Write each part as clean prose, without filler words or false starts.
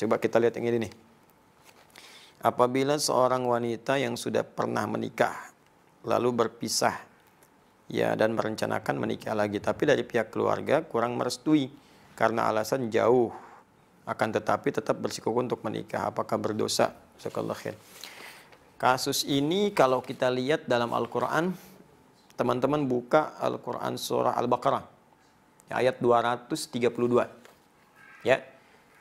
Coba kita lihat yang ini nih. Apabila seorang wanita yang sudah pernah menikah lalu berpisah ya dan merencanakan menikah lagi, tapi dari pihak keluarga kurang merestui karena alasan jauh, akan tetapi tetap bersikukuh untuk menikah, apakah berdosa? Jazakallahu khair. Kasus ini kalau kita lihat dalam Al-Quran, teman-teman buka Al-Quran surah Al-Baqarah ayat 232 ya.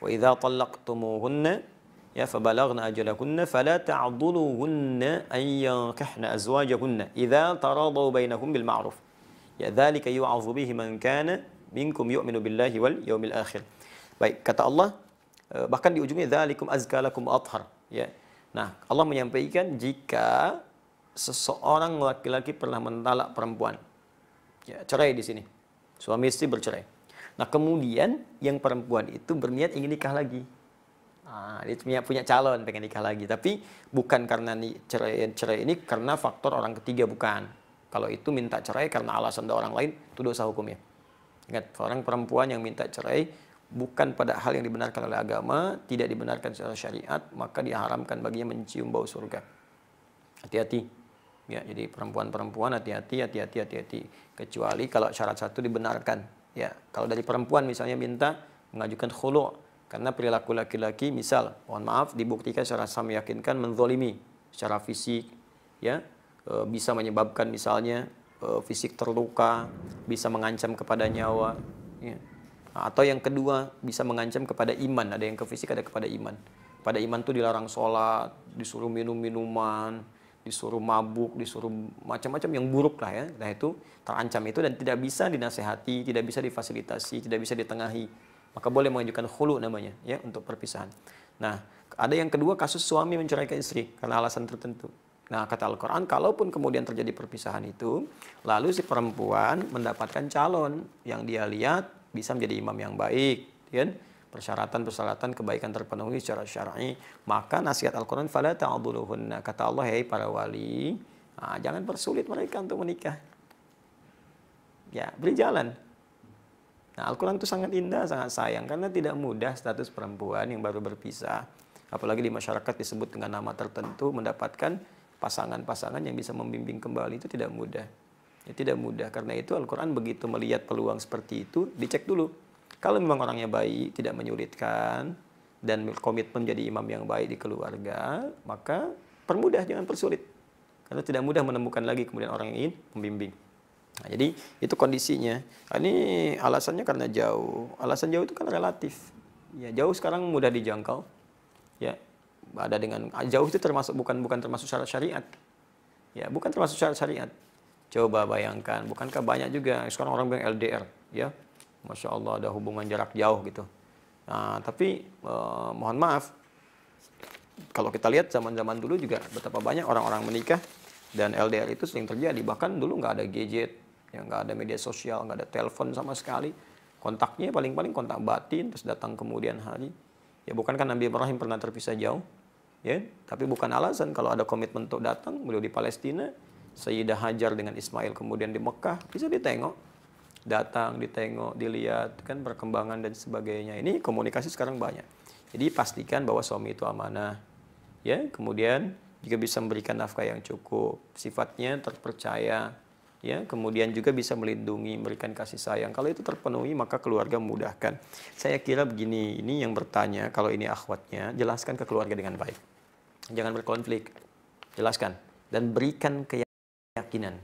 Wa idza talaqtumuhunna ya fabalaghna ajalahunna fala ta'dhuluhunna an yankihna azwajahunna idza taradaw bainahum bil ma'ruf ya dzalika yu'adzu bihi man kana minkum yu'minu billahi wal yawmil akhir. Baik, kata Allah bahkan di ujungnya dzalikum azka lakum athhar ya. Nah, Allah menyampaikan jika seseorang laki-laki pernah mentalak perempuan ya, cerai di sini. Suami istri bercerai. Nah, kemudian yang perempuan itu berniat ingin nikah lagi. Nah, dia punya calon pengen nikah lagi, tapi bukan karena cerai ini karena faktor orang ketiga, bukan. Kalau itu minta cerai karena alasan dari orang lain, itu dosa hukumnya. Ingat, orang perempuan yang minta cerai bukan pada hal yang dibenarkan oleh agama, tidak dibenarkan secara syariat, maka diharamkan baginya mencium bau surga. Hati-hati. Ya, jadi perempuan-perempuan hati-hati. Kecuali kalau syarat satu dibenarkan. Ya, kalau dari perempuan misalnya minta mengajukan khulu' karena perilaku laki-laki, misal, mohon maaf, dibuktikan secara meyakinkan menzolimi secara fisik, ya, bisa menyebabkan misalnya fisik terluka, bisa mengancam kepada nyawa, ya. Atau yang kedua bisa mengancam kepada iman, ada yang ke fisik, ada kepada iman. Pada iman tuh dilarang sholat, disuruh minum minuman, disuruh mabuk, disuruh macam-macam yang buruk lah ya. Nah itu terancam itu dan tidak bisa dinasehati, tidak bisa difasilitasi, tidak bisa ditengahi. Maka boleh mengajukan khulu namanya ya untuk perpisahan. Nah, ada yang kedua kasus suami menceraikan istri karena alasan tertentu. Nah, kata Al-Quran, kalaupun kemudian terjadi perpisahan itu, lalu si perempuan mendapatkan calon yang dia lihat bisa menjadi imam yang baik, kan? Persyaratan-persyaratan kebaikan terpenuhi secara syar'i, maka nasihat Al-Quran, fala ta'dhuluhunna, kata Allah, hei para wali, jangan persulit mereka untuk menikah. Ya, beri jalan. Nah, Al-Quran itu sangat indah, sangat sayang, karena tidak mudah status perempuan yang baru berpisah, apalagi di masyarakat disebut dengan nama tertentu, mendapatkan pasangan-pasangan yang bisa membimbing kembali, itu tidak mudah. Ya, tidak mudah. Karena itu Al-Quran begitu melihat peluang seperti itu, dicek dulu. Kalau memang orangnya baik, tidak menyulitkan, dan komitmen jadi imam yang baik di keluarga, maka permudah, jangan persulit. Karena tidak mudah menemukan lagi kemudian orang yang ingin membimbing. Nah, jadi itu kondisinya. Nah, ini alasannya karena jauh. Alasan jauh itu kan relatif. Ya, jauh sekarang mudah dijangkau. Ya, ada dengan jauh itu termasuk bukan termasuk syarat syariat. Ya, bukan termasuk syarat syariat. Coba bayangkan, bukankah banyak juga sekarang orang bilang LDR, ya, masya Allah ada hubungan jarak jauh gitu. Nah, tapi mohon maaf, kalau kita lihat zaman-zaman dulu juga betapa banyak orang-orang menikah dan LDR itu sering terjadi. Bahkan dulu nggak ada gadget, ya, nggak ada media sosial, nggak ada telepon sama sekali. Kontaknya paling-paling kontak batin, terus datang kemudian hari. Ya, bukankah Nabi Ibrahim pernah terpisah jauh? Ya, tapi bukan alasan kalau ada komitmen untuk datang, beliau di Palestina. Sayyidah Hajar dengan Ismail kemudian di Mekah, bisa ditengok, datang, ditengok, dilihat kan perkembangan dan sebagainya. Ini komunikasi sekarang banyak. Jadi pastikan bahwa suami itu amanah, ya. Kemudian juga bisa memberikan nafkah yang cukup, sifatnya terpercaya, ya. Kemudian juga bisa melindungi, memberikan kasih sayang. Kalau itu terpenuhi maka keluarga memudahkan. Saya kira begini, ini yang bertanya, kalau ini akhwatnya, jelaskan ke keluarga dengan baik. Jangan berkonflik, jelaskan dan berikan keyakinan.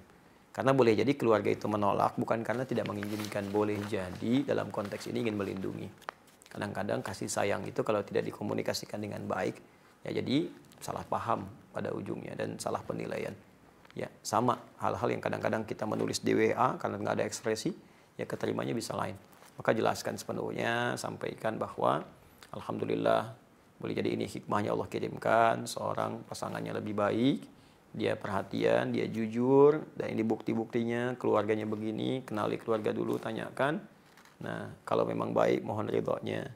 Karena boleh jadi keluarga itu menolak bukan karena tidak menginginkan, boleh jadi dalam konteks ini ingin melindungi. Kadang-kadang kasih sayang itu kalau tidak dikomunikasikan dengan baik, ya jadi salah paham pada ujungnya dan salah penilaian. Ya, sama hal-hal yang kadang-kadang kita menulis di WA karena nggak ada ekspresi, ya keterimanya bisa lain. Maka jelaskan sepenuhnya, sampaikan bahwa alhamdulillah boleh jadi ini hikmahnya Allah kirimkan seorang pasangannya lebih baik. Dia perhatian, dia jujur, dan ini bukti-buktinya, keluarganya begini, kenali keluarga dulu, tanyakan. Nah, kalau memang baik, mohon ridhonya.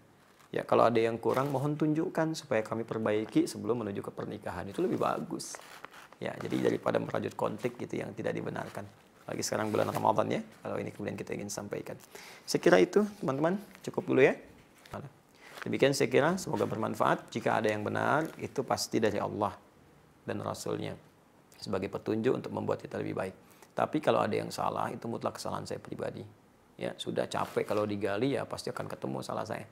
Ya, kalau ada yang kurang, mohon tunjukkan supaya kami perbaiki sebelum menuju ke pernikahan. Itu lebih bagus. Ya, jadi daripada merajut konflik gitu yang tidak dibenarkan. Lagi sekarang bulan Ramadan ya, kalau ini kemudian kita ingin sampaikan. Saya kira itu, teman-teman, cukup dulu ya. Demikian saya kira, semoga bermanfaat. Jika ada yang benar, itu pasti dari Allah dan Rasulnya sebagai petunjuk untuk membuat kita lebih baik. Tapi kalau ada yang salah, itu mutlak kesalahan saya pribadi. Ya, sudah capek kalau digali, ya pasti akan ketemu salah saya.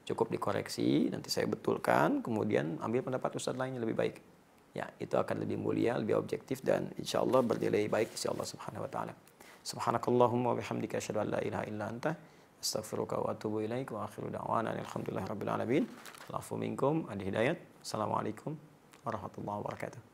Cukup dikoreksi, nanti saya betulkan, kemudian ambil pendapat ustadz lain yang lebih baik. Ya, itu akan lebih mulia, lebih objektif, dan insya Allah bernilai baik di sisi Allah Subhanahu wa Ta'ala. Subhanakallahumma wa bihamdika asyhadu an la ilaha illa anta astaghfiruka wa atubu ilaik wa akhiru da'wana alhamdulillahi rabbil alamin. Allahu minkum, adi hidayat. Assalamualaikum warahmatullahi wabarakatuh.